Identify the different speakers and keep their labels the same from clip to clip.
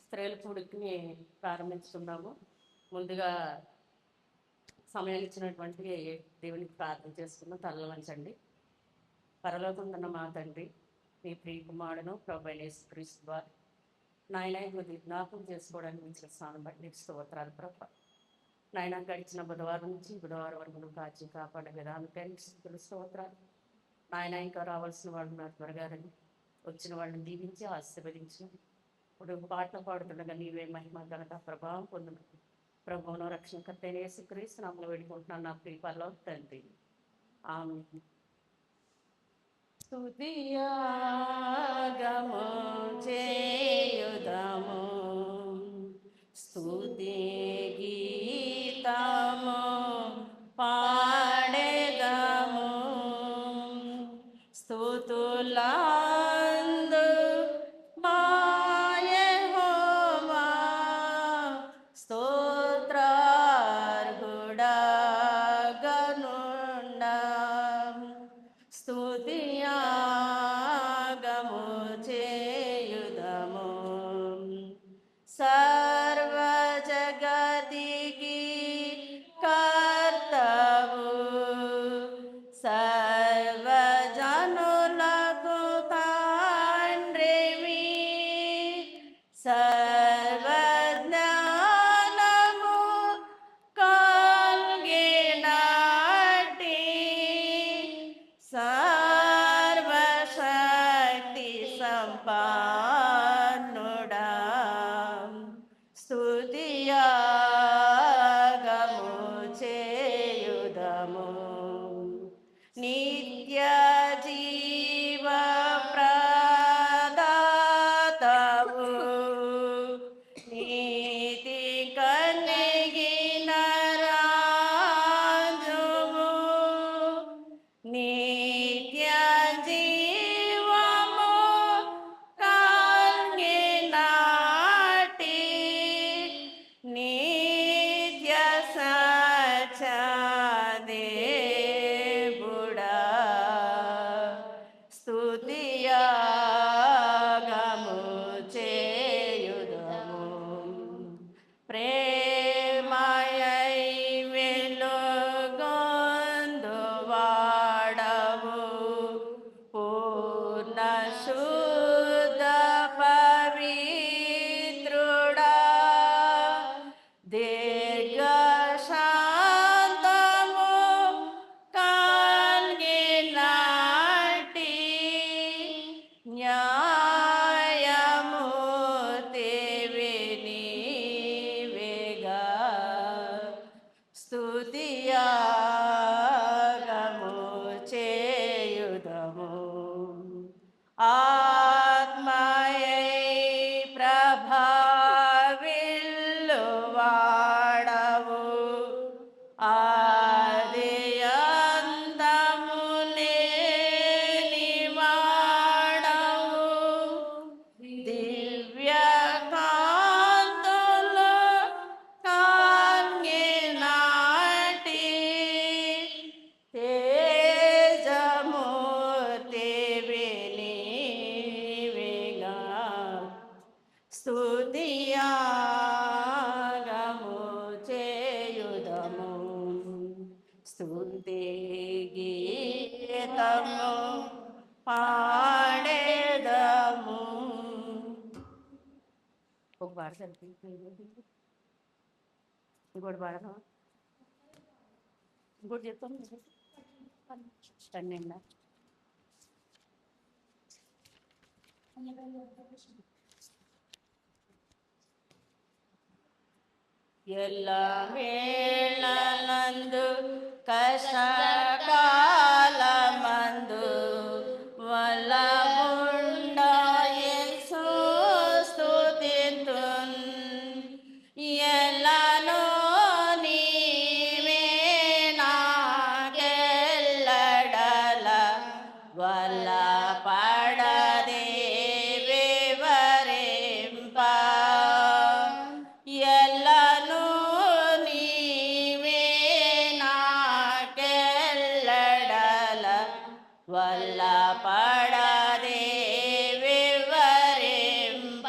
Speaker 1: స్త్రీల కూడికని ప్రారంభించుకున్నాము. ముందుగా సమయం ఇచ్చినటువంటి దేవునికి ప్రార్థన చేసుకున్నాం. తలలు వంచండి. పరలోకమున్న మా తండ్రి, మీ ప్రియ కుమారుడును ప్రభువైన యేసుక్రీస్తు ద్వారా నాయన కొద్ది జ్ఞాపకం చేసుకోవడానికి ఇచ్చిన స్థానం బట్టి నీకు స్తోత్రాలు ప్రభు. నాయన గడిచిన బుధవారం నుంచి బుధవారం వరకు నువ్వు కాచి కాపాడే విధానం స్తోత్రాలు. నాయన ఇంకా రావాల్సిన వాళ్ళు నా త్వరగా వచ్చిన వాళ్ళని దీవించి ఆశీర్వదించి ఇప్పుడు పాటలు పాడుతుండగా నీవే మహిమ ఘనత ప్రభావం పొందును. ప్రభువును రక్షణకర్త యేసుక్రీస్తు నామములో వేడుకుంటున్నాను నా ప్రియ పరలోక తండ్రి. ఆమేన్. స్తుతియాగము చేయుదము, స్తుతి గీతము పాడెదము, స్తుతులందు మా యెహోవా స్తోత్రార్హుడా గనుండా. స్తుతియాగము చేయుదము, సర్వ జగతికి కర్తవు, సర్వజనులకు తండ్రివి, సర్వజ్ఞానము కలిగినట్టి సర్వశక్తి సంపన్నుడా. స్తుతియాగము చేయుదము, నిత్య జీవ ప్రదాతవు, నీతి కలిగిన రాజువు, నిత్య జీవము కలిగినట్టి నిత్య సత్యదేవుడా. స్తుతియాగము చేయుదము, ప్రేమయై వెలుగొందువాడవు, పూర్ణ శుద్ధ పవిత్రుడా, దీర్ఘ శాంతము కలిగినట్టి న్యాయమూర్తివి నీవేగా. స్తుతియాగము చేయుదము, ఆత్మయై ప్రభావిల్లువాడవు, ఆది అంతము లేనివాడవు, దివ్య కాంతులు కలిగినట్టి తేజమూర్తివి నీవేగా. స్తుతియాగము చేయుదము, స్తుతి గీతము పాడెదము. ఒక పాట ఇంకోటి పాడదా? ఇంకోటి చెప్తాం పన్నెండా? ఎల్ల వేళలందు కష్టకాలమందు వలగుండా యేసు స్తుతింతున్, ఎల్లను నీవే నాకెల్లడల వల్ల పడదే వివరింప, ఎల్లను నీవే నాకెల్లడల వల్ల పడదే వివరింప,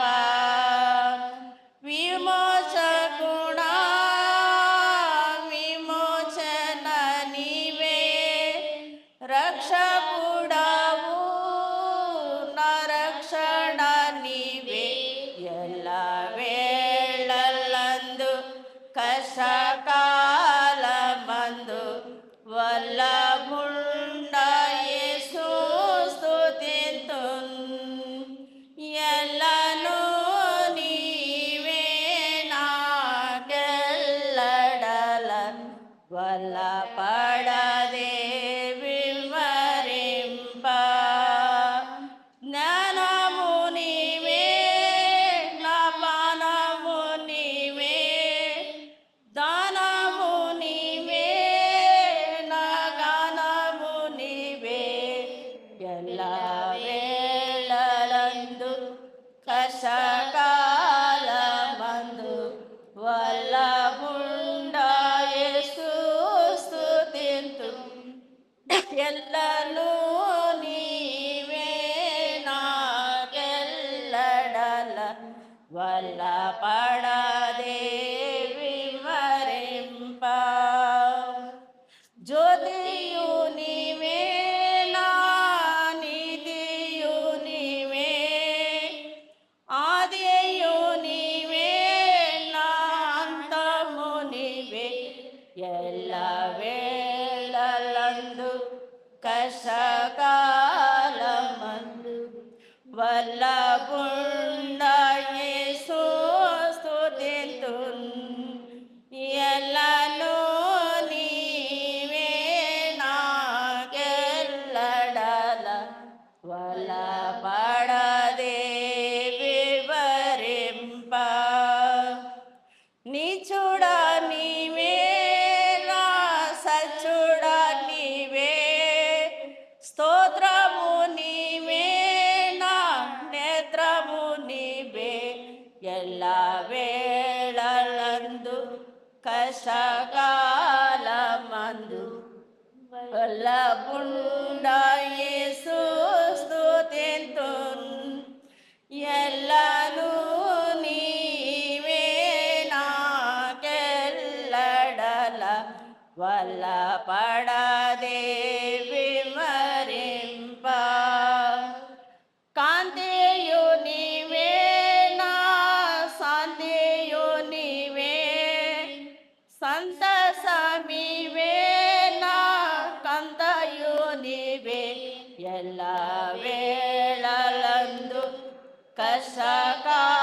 Speaker 1: వల్ల పడదే వివరింప జ్యోతియు నీవే నా నిధియు నీవే ఆదియు నీవే నా అంతము నీవే ఎల్ల వేళలందు కష్టకాలమందు వల్లపుండ యేసు స్తుతింతున్ ఎల్లను నీవే నాకెల్లడల వల్ల పడదే వివరింప నీచుడా నీవే నా సచ్చుడా నీవే స్తోత్రము నీవే నా నేత్రము నీవే ఎల్ల వేళలందు కష్టకాలమందు వల్లపుండ యేసు స్తుతింతున్ ఎల్లను నీవే నాకెల్లడల వల్ల పడదే వివరింప కాంతియు నీవే నా శాంతియు నీవే సంతసమివే నా కంతయు నీవే ఎల్ల వేళలందు కష్టకాలమందు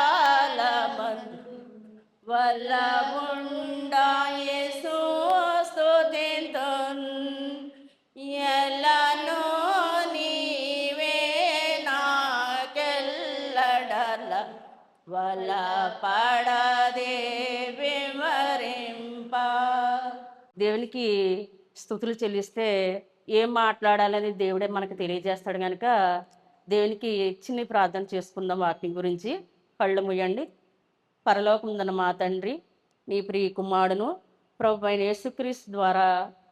Speaker 1: వల్లపుండ యేసు స్తుతింతున్ ఎల్లను నీవే నాకెల్లడల వల్ల పడదే వివరింప దేవునికి స్తుతులు చెల్లిస్తే ఏం మాట్లాడాలని దేవుడే మనకు తెలియజేస్తాడు కనుక దేవునికి చిన్న ప్రార్థన చేసుకుందాం. వాక్యం గురించి కళ్ళు ముయ్యండి. పరలోకముందున్న మా తండ్రి, నీ ప్రియ కుమారుడును ప్రభు అయిన యేసుక్రీస్తు ద్వారా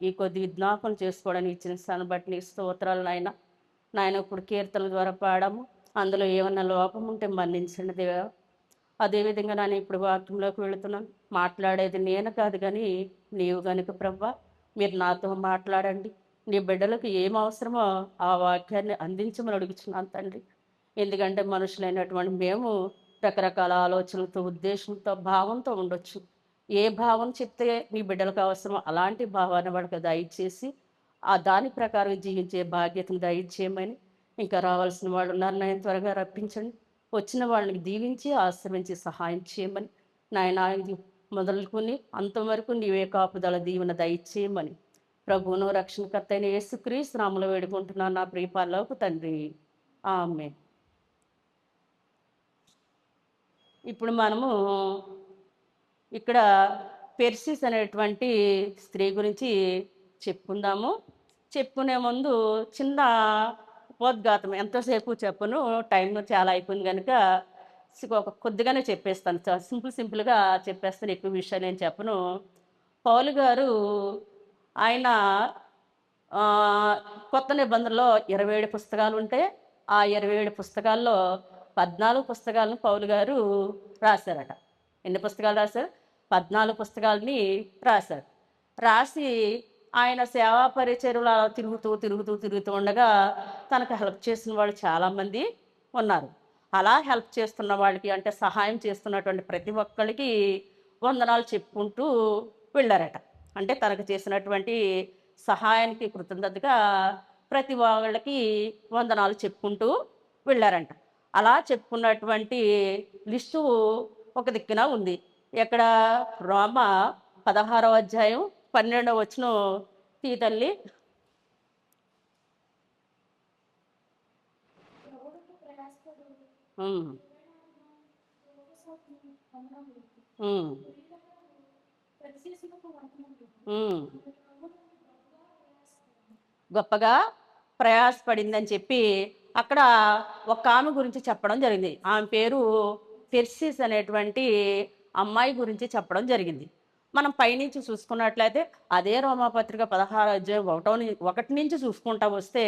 Speaker 1: ఈ కొద్ది జ్ఞాపకం చేసుకోవడానికి ఇచ్చిన స్థానం బట్టి నీ స్తోత్రాలు నాయన ఇప్పుడు కీర్తనల ద్వారా పాడాము. అందులో ఏమన్నా లోపం ఉంటే మన్నించండి దేవా. అదేవిధంగా నేను ఇప్పుడు వాక్యంలోకి వెళుతున్నాను. మాట్లాడేది నేను కాదు కానీ నీవు కనుక ప్రభా మీరు నాతో మాట్లాడండి. నీ బిడ్డలకు ఏం అవసరమో ఆ వాక్యాన్ని అందించమని అడుగుతున్నాను తండ్రి. ఎందుకంటే మనుషులైనటువంటి మేము రకరకాల ఆలోచనలతో, ఉద్దేశంతో, భావంతో ఉండొచ్చు. ఏ భావం చెప్తే నీ బిడ్డలకు అవసరమో అలాంటి భావాన్ని వాళ్ళకి దయచేసి ఆ దాని ప్రకారం జీవించే బాధ్యతను దయచేయమని, ఇంకా రావాల్సిన వాళ్ళు ఉన్నారు నాయన త్వరగా రప్పించండి. వచ్చిన వాళ్ళని దీవించి ఆశ్రమించి సహాయం చేయమని నాయన ఇది మొదలుకొని అంతవరకు నీవే కాపుదల దీవెన దయచేయమని ప్రభువును రక్షణకర్త అయిన యేసుక్రీస్తు నామములో వేడుకుంటున్నాను నా ప్రియ పరలోకపు తండ్రి. ఆమేన్. ఇప్పుడు మనము ఇక్కడ పెర్సిస్ అనేటువంటి స్త్రీ గురించి చెప్పుకుందాము. చెప్పుకునే ముందు చిన్న ఉపోద్ఘాతం, ఎంతోసేపు చెప్పను, టైం చాలా అయిపోయింది కనుక కొద్దిగానే చెప్పేస్తాను. సింపుల్గా చెప్పేస్తాను, ఎక్కువ విషయాలు నేను చెప్పను. పౌలు గారు ఆయన కొత్త నిబంధనలో 27 పుస్తకాలు ఉంటే ఆ 27 పుస్తకాల్లో 14 పుస్తకాలను పౌలు గారు రాశారట. ఎన్ని పుస్తకాలు రాశారు? 14 పుస్తకాలని రాశారు. రాసి ఆయన సేవా పరిచర్యలు తిరుగుతూ ఉండగా తనకు హెల్ప్ చేసిన వాళ్ళు చాలామంది ఉన్నారు. అలా హెల్ప్ చేస్తున్న వాళ్ళకి, అంటే సహాయం చేస్తున్నటువంటి ప్రతి ఒక్కరికి వందనాలు చెప్పుకుంటూ వెళ్ళారట. అంటే తనకు చేసినటువంటి సహాయానికి కృతజ్ఞతగా ప్రతి వాళ్ళకి వందనాలు చెప్పుకుంటూ వెళ్ళారంట. అలా చెప్పుకున్నటువంటి లిస్టు ఒక దిక్కున ఉంది. ఎక్కడ? రోమ 16వ అధ్యాయం 12వ వచనం తీ తల్లి. గొప్పగా ప్రయాసపడిందని చెప్పి అక్కడ ఒక ఆమె గురించి చెప్పడం జరిగింది. ఆమె పేరు పెర్సిస్ అనేటువంటి అమ్మాయి గురించి చెప్పడం జరిగింది. మనం పైనుంచి చూసుకున్నట్లయితే అదే రోమాపత్రిక 16వ అధ్యాయం 1 నుంచి చూసుకుంటా వస్తే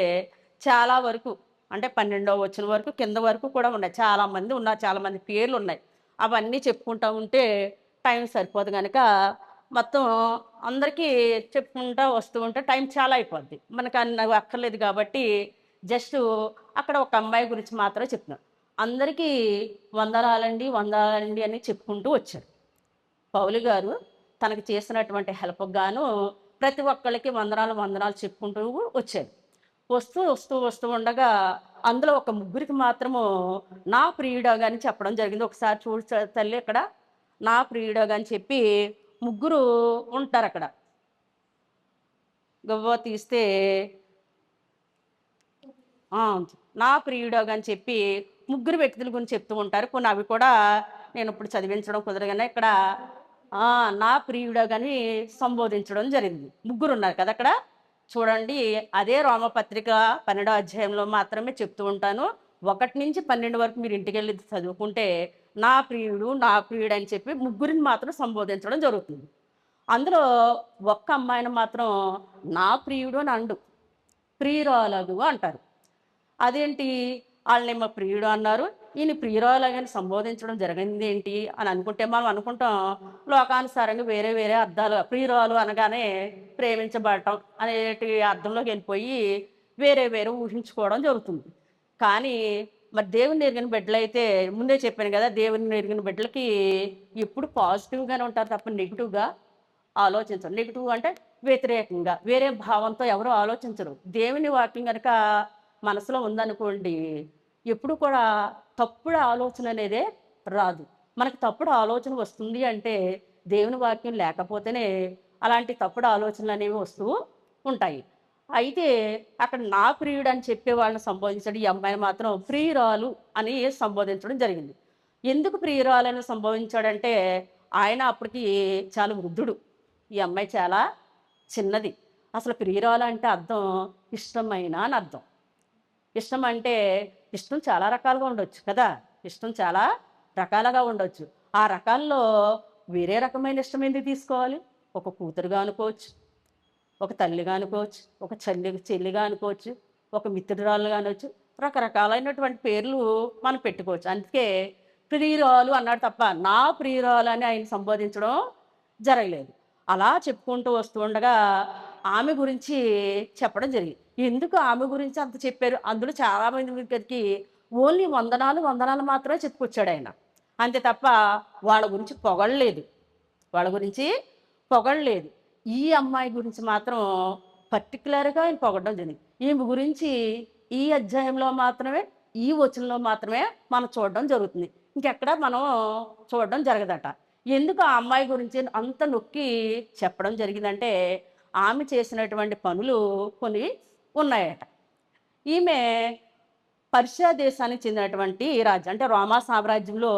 Speaker 1: చాలా వరకు అంటే 12వ వచనం వరకు కింద వరకు కూడా ఉన్నాయి. చాలామంది ఉన్నారు. చాలామంది పేర్లు ఉన్నాయి. అవన్నీ చెప్పుకుంటా ఉంటే టైం సరిపోదు గనక మొత్తం అందరికీ చెప్పుకుంటా వస్తూ ఉంటే టైం చాలా అయిపోద్ది. మనకు అవి అక్కర్లేదు కాబట్టి జస్ట్ అక్కడ ఒక అమ్మాయి గురించి మాత్రమే చెప్తున్నాను. అందరికీ వందనాలండి, వందనాలండి అని చెప్పుకుంటూ వచ్చారు. పౌలు గారు తనకు చేసినటువంటి హెల్ప్‌కి గాను ప్రతి ఒక్కళ్ళకి వందనాలు, వందనాలు చెప్పుకుంటూ వచ్చారు. వస్తూ ఉండగా అందులో ఒక ముగ్గురికి మాత్రము నా ప్రియుడోగా అని చెప్పడం జరిగింది. ఒకసారి చూడు తల్లి ఇక్కడ నా ప్రియుడోగా అని చెప్పి ముగ్గురు ఉంటారక్కడ. గవ్వ తీస్తే ఆ! నా ప్రియుడోగా అని చెప్పి ముగ్గురు వ్యక్తుల గురించి చెప్తూ ఉంటారు. కొన్ని అవి కూడా నేనిప్పుడు చదివించడం కుదరగానే ఇక్కడ నా ప్రియుడోగని సంబోధించడం జరిగింది. ముగ్గురున్నారు కదా అక్కడ. చూడండి అదే రోమపత్రిక 12వ అధ్యాయంలో మాత్రమే చెప్తూ ఉంటాను. 1-12 వరకు మీరు ఇంటికెళ్ళి చదువుకుంటే నా ప్రియుడు, నా ప్రియుడు అని చెప్పి ముగ్గురిని మాత్రం సంబోధించడం జరుగుతుంది. అందులో ఒక్క అమ్మాయిని మాత్రం నా ప్రియుడు అని అనడు. ప్రియురాలగు అంటారు. అదేంటి ఆళ్ళనేమో ప్రియుడు అన్నారు. ఈయన ప్రియురాలని సంబోధించడం జరిగిందేంటి అని అనుకుంటే మనం అనుకుంటాం లోకానుసారంగా వేరే వేరే అర్థాలు ప్రియురాలు అనగానే ప్రేమించబడటం అనేటి అర్థంలోకి వెళ్ళిపోయి వేరే వేరే ఊహించుకోవడం జరుగుతుంది. కానీ మరి దేవుని ఎరిగిన బిడ్డలైతే ముందే చెప్పాను కదా! దేవుని ఎరిగిన బిడ్డలకి ఎప్పుడు పాజిటివ్‌గానే ఉంటారు తప్ప నెగెటివ్‌గా ఆలోచించరు. నెగెటివ్ అంటే వ్యతిరేకంగా వేరే భావంతో ఎవరు ఆలోచించరు. దేవుని వాక్యం గనక మనసులో ఉందనుకోండి, ఎప్పుడు కూడా తప్పుడు ఆలోచన అనేదే రాదు. మనకు తప్పుడు ఆలోచన వస్తుంది అంటే దేవుని వాక్యం లేకపోతేనే అలాంటి తప్పుడు ఆలోచనలనేవి వస్తూ ఉంటాయి. అయితే అక్కడ నా ప్రియుడు అని చెప్పే వాళ్ళని సంబోధించాడు. ఈ అమ్మాయిని మాత్రం ప్రియురాలు అని సంబోధించడం జరిగింది. ఎందుకు ప్రియురాలని సంబోధించాడంటే ఆయన అప్పటికి చాలా వృద్ధుడు. ఈ అమ్మాయి చాలా చిన్నది. అసలు ప్రియురాలు అంటే అర్థం ఇష్టమైన అని అర్థం. ఇష్టం అంటే ఇష్టం చాలా రకాలుగా ఉండొచ్చు కదా! ఇష్టం చాలా రకాలుగా ఉండొచ్చు. ఆ రకాల్లో వేరే రకమైన ఇష్టం ఎందుకు తీసుకోవాలి? ఒక కూతురుగా అనుకోవచ్చు, ఒక తల్లిగా అనుకోవచ్చు, ఒక చెల్లిగా అనుకోవచ్చు, ఒక మిత్రురాలుగా అనొచ్చు. రకరకాలైనటువంటి పేర్లు మనం పెట్టుకోవచ్చు. అందుకే ప్రియురాలు అన్నాడు తప్ప నా ప్రియురాలు అని ఆయన సంబోధించడం జరగలేదు. అలా చెప్పుకుంటూ వస్తూ ఉండగా ఆమె గురించి చెప్పడం జరిగింది. ఎందుకు ఆమె గురించి అంత చెప్పారు? అందులో చాలామంది దగ్గరికి ఓన్లీ వందనాలు, వందనాలు మాత్రమే చెప్పుకొచ్చాడాయన. అంతే తప్ప వాళ్ళ గురించి పొగడలేదు. వాళ్ళ గురించి పొగడలేదు. ఈ అమ్మాయి గురించి మాత్రం పర్టిక్యులర్‌గా ఆయన పొగడడం జరిగింది. ఈమె గురించి ఈ అధ్యాయంలో మాత్రమే, ఈ వచనంలో మాత్రమే మనం చూడడం జరుగుతుంది. ఇంకెక్కడ మనం చూడడం జరగదట. ఎందుకు ఆ అమ్మాయి గురించి అంత నొక్కి చెప్పడం జరిగిందంటే, ఆమె చేసినటువంటి పనులు కొన్ని ఉన్నాయట. ఈమె పర్షియా దేశానికి చెందినటువంటి రాజ్యం. అంటే రోమా సామ్రాజ్యంలో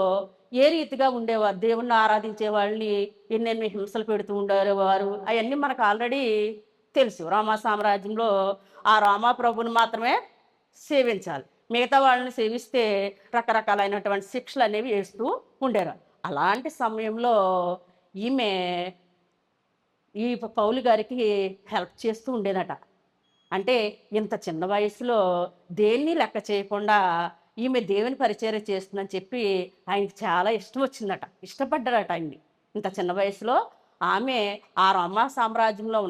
Speaker 1: ఏ రీతిగా ఉండేవారు, దేవుణ్ణి ఆరాధించే వాళ్ళని ఎన్నెన్ని హింసలు పెడుతూ ఉండేవారు. అయన్నీ మనకు ఆల్రెడీ తెలుసు. రోమా సామ్రాజ్యంలో ఆ రోమా ప్రభువుని మాత్రమే సేవించాలి. మిగతా వాళ్ళని సేవిస్తే రకరకాలైనటువంటి శిక్షలనేవి వేస్తూ ఉండేవారు. అలాంటి సమయంలో ఈమె ఈ పౌలు గారికి హెల్ప్ చేస్తూ ఉండేదట. అంటే ఇంత చిన్న వయసులో దేన్ని లెక్క చేయకుండా ఈమె దేవుని పరిచర్య చేస్తుందని చెప్పి ఆయనకి చాలా ఇష్టం వచ్చిందట. ఇష్టపడ్డాడట ఆయన్ని. ఇంత చిన్న వయసులో ఆమె ఆ రోమా సామ్రాజ్యంలో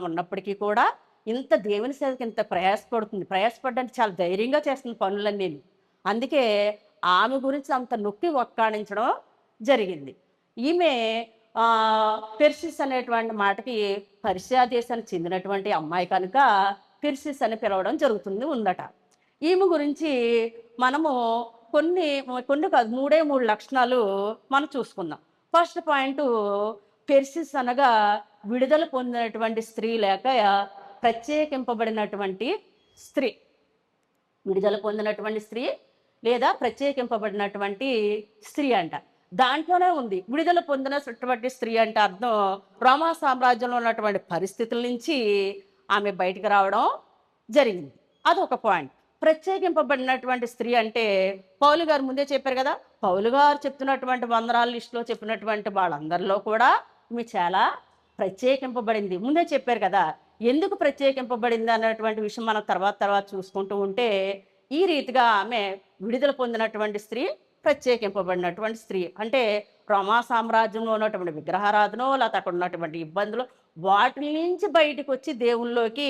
Speaker 1: ఉన్నప్పటికీ కూడా ఇంత దేవుని సేవకి ఇంత ప్రయాసపడుతుంది. ప్రయాసపడడానికి చాలా ధైర్యంగా చేస్తుంది పనులన్నీను. అందుకే ఆమె గురించి అంత నొక్కి వక్కాణించడం జరిగింది. ఈమె పెర్సిస్ అనేటువంటి మాటకి పర్షియా దేశానికి చెందినటువంటి అమ్మాయి కనుక పెర్సిస్ అని పిలవడం ఉందట. ఈమె గురించి మనము కొన్ని కొన్ని కాదు 3 లక్షణాలు మనం చూసుకుందాం. ఫస్ట్ పాయింటు పెర్సిస్ అనగా విడుదల పొందినటువంటి స్త్రీ లేక ప్రత్యేకింపబడినటువంటి స్త్రీ. విడుదల పొందినటువంటి స్త్రీ లేదా ప్రత్యేకింపబడినటువంటి స్త్రీ అంట. దాంట్లోనే ఉంది విడుదల పొందినటువంటి స్త్రీ అంటే అర్థం రోమా సామ్రాజ్యంలో ఉన్నటువంటి పరిస్థితుల నుంచి ఆమె బయటికి రావడం జరిగింది. అదొక పాయింట్. ప్రత్యేకింపబడినటువంటి స్త్రీ అంటే పౌలు గారు ముందే చెప్పారు కదా! పౌలు గారు చెప్తున్నటువంటి వందనాల లిస్టులో చెప్పినటువంటి వాళ్ళందరిలో కూడా ఈమె చాలా ప్రత్యేకింపబడింది. ముందే చెప్పారు కదా! ఎందుకు ప్రత్యేకింపబడింది అన్నటువంటి విషయం మనం తర్వాత చూసుకుంటూ ఉంటే ఈ రీతిగా ఆమె విడుదల పొందినటువంటి స్త్రీ, ప్రత్యేకింపబడినటువంటి స్త్రీ. అంటే రోమా సామ్రాజ్యంలో ఉన్నటువంటి విగ్రహారాధనో లేకపోతే అక్కడ ఉన్నటువంటి ఇబ్బందులు వాటి నుంచి బయటకు వచ్చి దేవుల్లోకి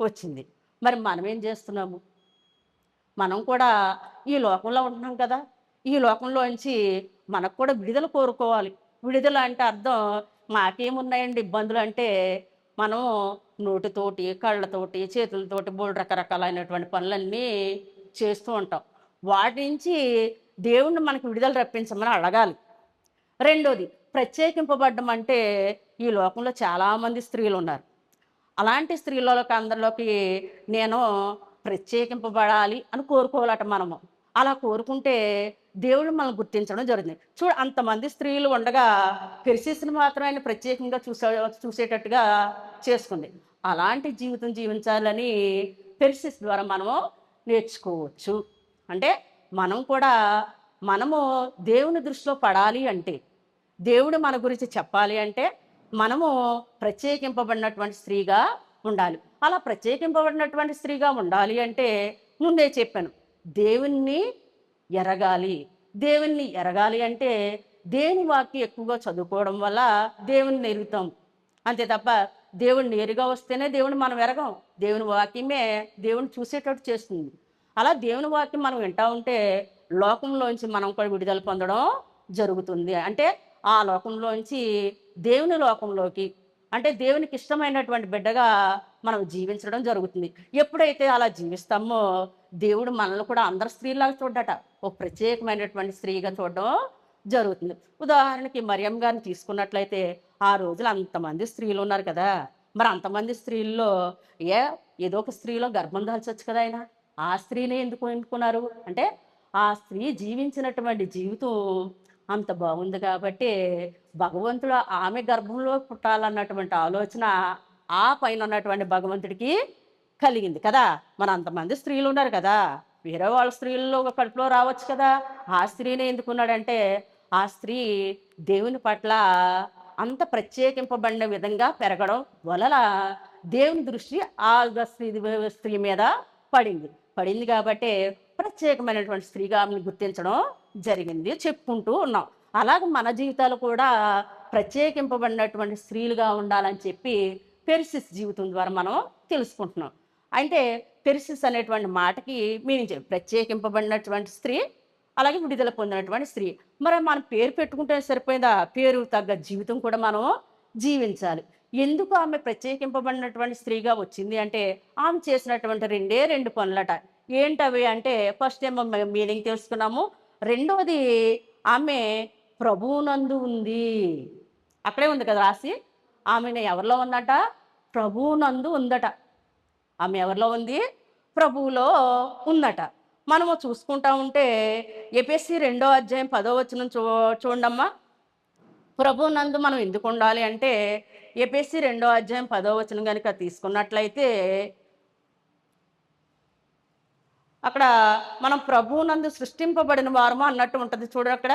Speaker 1: వచ్చింది. మరి మనం ఏం చేస్తున్నాము? మనం కూడా ఈ లోకంలో ఉంటున్నాం కదా! ఈ లోకంలోంచి మనకు కూడా విడుదల కోరుకోవాలి. విడుదల అంటే అర్థం మాకేమున్నాయండి ఇబ్బందులు అంటే, మనం నోటితోటి, కళ్ళతోటి, చేతులతోటి బోలెడు రకరకాలైనటువంటి పనులన్నీ చేస్తూ ఉంటాం. వాటి నుంచి దేవుణ్ణి మనకు విడుదల రప్పించమని అడగాలి. రెండోది ప్రత్యేకింపబడ్డం అంటే, ఈ లోకంలో చాలామంది స్త్రీలున్నారు. అలాంటి స్త్రీలలోకి అందరిలోకి నేను ప్రత్యేకింపబడాలి అని కోరుకోవాలట మనము. అలా కోరుకుంటే దేవుడు మనల్ని గుర్తించడం జరుగుతుంది. చూడు అంతమంది స్త్రీలు ఉండగా పెర్సిస్‌ని మాత్రం ఆయన ప్రత్యేకంగా చూసేటట్టుగా చేసుకుంది. అలాంటి జీవితం జీవించాలని పెర్సిస్ ద్వారా మనము నేర్చుకోవచ్చు. అంటే మనం కూడా మనము దేవుని దృష్టిలో పడాలి అంటే, దేవుడు మన గురించి చెప్పాలి అంటే మనము ప్రత్యేకింపబడినటువంటి స్త్రీగా ఉండాలి. అలా ప్రత్యేకింపబడినటువంటి స్త్రీగా ఉండాలి అంటే ముందే చెప్పాను. దేవుణ్ణి ఎరగాలి. దేవుణ్ణి ఎరగాలి అంటే దేవుని వాక్యం ఎక్కువగా చదువుకోవడం వల్ల దేవుణ్ణి ఎరుగుతాం. అంతే తప్ప దేవుణ్ణి నేరుగా వస్తేనే దేవుని మనం ఎరగం. దేవుని వాక్యమే దేవుని చూసేటట్టు చేస్తుంది. అలా దేవుని వాక్యం మనం వింటా ఉంటే లోకంలోంచి మనం కూడా విడుదల పొందడం జరుగుతుంది. అంటే ఆ లోకంలోంచి దేవుని లోకంలోకి, అంటే దేవునికి ఇష్టమైనటువంటి బిడ్డగా మనం జీవించడం జరుగుతుంది. ఎప్పుడైతే అలా జీవిస్తామో దేవుడు మనల్ని కూడా అందరు స్త్రీలాగా చూడట, ఒక ప్రత్యేకమైనటువంటి స్త్రీగా చూడడం జరుగుతుంది. ఉదాహరణకి మరియం గారిని తీసుకున్నట్లయితే ఆ రోజులు అంతమంది స్త్రీలు ఉన్నారు కదా, మరి అంతమంది స్త్రీల్లో ఏదో ఒక స్త్రీలో గర్భం దాల్చొచ్చు కదా ఆయన. ఆ స్త్రీనే ఎందుకు ఎన్నుకున్నారు అంటే ఆ స్త్రీ జీవించినటువంటి జీవితం అంత బాగుంది కాబట్టి భగవంతుడు ఆమె గర్భంలో పుట్టాలన్నటువంటి ఆలోచన ఆ పైన ఉన్నటువంటి భగవంతుడికి కలిగింది కదా. మన అంతమంది స్త్రీలు ఉన్నారు కదా, వేరే వాళ్ళ స్త్రీల్లో ఒక కడుపులో రావచ్చు కదా. ఆ స్త్రీని ఎందుకున్నాడంటే ఆ స్త్రీ దేవుని పట్ల అంత ప్రత్యేకింపబడిన విధంగా పెరగడం వలన దేవుని దృష్టి ఆ స్త్రీ మీద పడింది. పడింది కాబట్టి ప్రత్యేకమైనటువంటి స్త్రీగా ఆమెను గుర్తించడం జరిగింది, చెప్పుకుంటూ ఉన్నాం. అలాగే మన జీవితాలు కూడా ప్రత్యేకింపబడినటువంటి స్త్రీలుగా ఉండాలని చెప్పి పెర్సిస్ జీవితం ద్వారా మనం తెలుసుకుంటున్నాం. అంటే పెర్సిస్ అనేటువంటి మాటకి మీనింగ్ ప్రత్యేకింపబడినటువంటి స్త్రీ, అలాగే విడుదల పొందినటువంటి స్త్రీ. మరి మనం పేరు పెట్టుకుంటే సరిపోయిందా? పేరు తగ్గ జీవితం కూడా మనం జీవించాలి. ఎందుకు ఆమె ప్రత్యేకింపబడినటువంటి స్త్రీగా వచ్చింది అంటే ఆమె చేసినటువంటి రెండు పనులట. ఏంటవి అంటే ఫస్ట్ ఏమో మీనింగ్ తెలుసుకున్నాము. రెండవది ఆమె ప్రభువునందు ఉంది. అక్కడే ఉంది కదా రాసి. ఆమెను ఎవరిలో ఉందట? ప్రభువునందు ఉందట. ఆమె ఎవరిలో ఉంది? ప్రభువులో ఉందట. మనము చూసుకుంటా ఉంటే ఎఫెసీ 2వ అధ్యాయం 10వ వచనం చూడండమ్మా. ప్రభువునందు మనం ఎందుకు ఉండాలి అంటే ఎఫెసీ 2వ అధ్యాయం 10వ వచనం కనుక తీసుకున్నట్లయితే అక్కడ మనం ప్రభువునందు సృష్టింపబడిన వారము అన్నట్టు ఉంటుంది చూడు అక్కడ.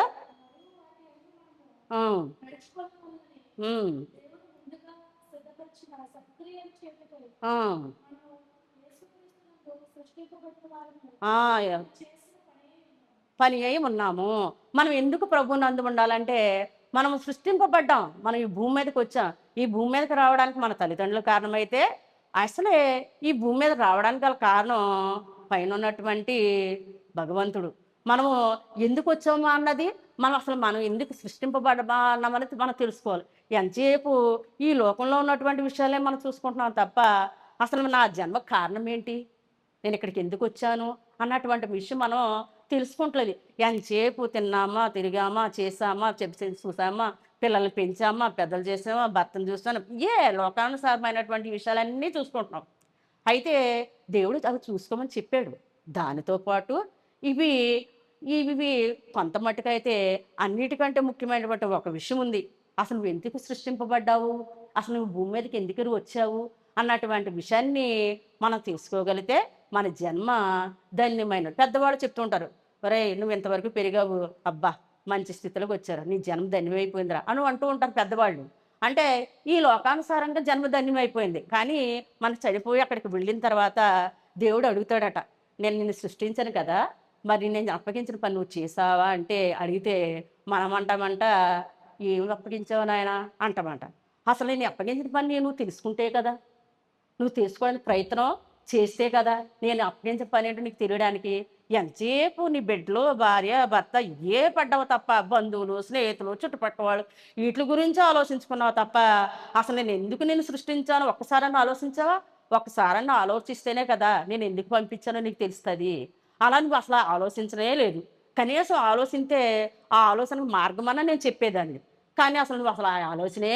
Speaker 1: పని అయి ఉన్నాము. మనం ఎందుకు ప్రభువునందు ఉండాలంటే మనం సృష్టింపబడ్డాం, మనం ఈ భూమి మీదకి వచ్చాం. ఈ భూమి మీదకి రావడానికి మన తల్లిదండ్రులు కారణమైతే అసలే ఈ భూమి మీద రావడానికి గల కారణం పైన ఉన్నటువంటి భగవంతుడు. మనము ఎందుకు వచ్చాము అన్నది మనం ఎందుకు సృష్టింపబడ్డామన్నది మనం తెలుసుకోవాలి. ఎంతసేపు ఈ లోకంలో ఉన్నటువంటి విషయాలే మనం చూసుకుంటున్నాం తప్ప అసలు నా జన్మ కారణం ఏంటి, నేను ఇక్కడికి ఎందుకు వచ్చాను అన్నటువంటి విషయం మనం తెలుసుకుంటలేదు. ఎంతసేపు తిన్నామా, తిరిగామా, చేసామా, చూసామా, పిల్లల్ని పెంచామా, పెద్దలు చేసామా, భర్తను చూసామా, లోకానుసారమైనటువంటి విషయాలన్నీ చూసుకుంటున్నాం. అయితే దేవుడు అవి చూసుకోమని చెప్పాడు. దానితో పాటు ఇవి ఇవి కొంత మట్టుకైతే అన్నిటికంటే ముఖ్యమైనటువంటి ఒక విషయం ఉంది. అసలు నువ్వు ఎందుకు సృష్టింపబడ్డావు, అసలు నువ్వు భూమి మీదకి ఎందుకు వచ్చావు అన్నటువంటి విషయాన్ని మనం తెలుసుకోగలిగితే మన జన్మ ధన్యమైన. పెద్దవాళ్ళు చెప్తుంటారు, ఒరేయ్ నువ్వు ఇంతవరకు పెరిగావు, అబ్బా మంచి స్థితిలోకి వచ్చారు, నీ జన్మ ధన్యమైపోయిందిరా అని అంటూ ఉంటారు పెద్దవాళ్ళు. అంటే ఈ లోకానుసారంగా జన్మ ధన్యమైపోయింది. కానీ మనం చనిపోయి అక్కడికి వెళ్ళిన తర్వాత దేవుడు అడుగుతాడట, నేను నిన్ను సృష్టించాను కదా, మరి నేను అప్పగించిన పని నువ్వు చేసావా అంటే అడిగితే మనం అంటామంట, ఏమి అప్పగించావు నాయన అంటామంట. అసలు నేను అప్పగించిన పని నువ్వు తెలుసుకుంటే కదా, నువ్వు తెలుసుకోవడానికి ప్రయత్నం చేస్తే కదా నేను అప్పగించిన పని ఏంటో నీకు తెలియడానికి. ఎంతసేపు నీ బిడ్డలు, భార్య, భర్త ఇవే పడ్డావు తప్ప, బంధువులు, స్నేహితులు, చుట్టుపక్కల వాళ్ళు వీటి గురించి ఆలోచించుకున్నావు తప్ప, అసలు నేను ఎందుకు నిన్ను సృష్టించాను ఒక్కసారన్నా ఆలోచించావా? ఒక్కసారన్నా ఆలోచిస్తేనే కదా నేను ఎందుకు పంపించానో నీకు తెలుస్తుంది. అలా నువ్వు అసలు ఆలోచించనే లేదు. కనీసం ఆలోచింతే ఆ ఆలోచనకు మార్గమన్నా నేను చెప్పేదాన్ని. కానీ అసలు నువ్వు అసలు ఆ ఆలోచనే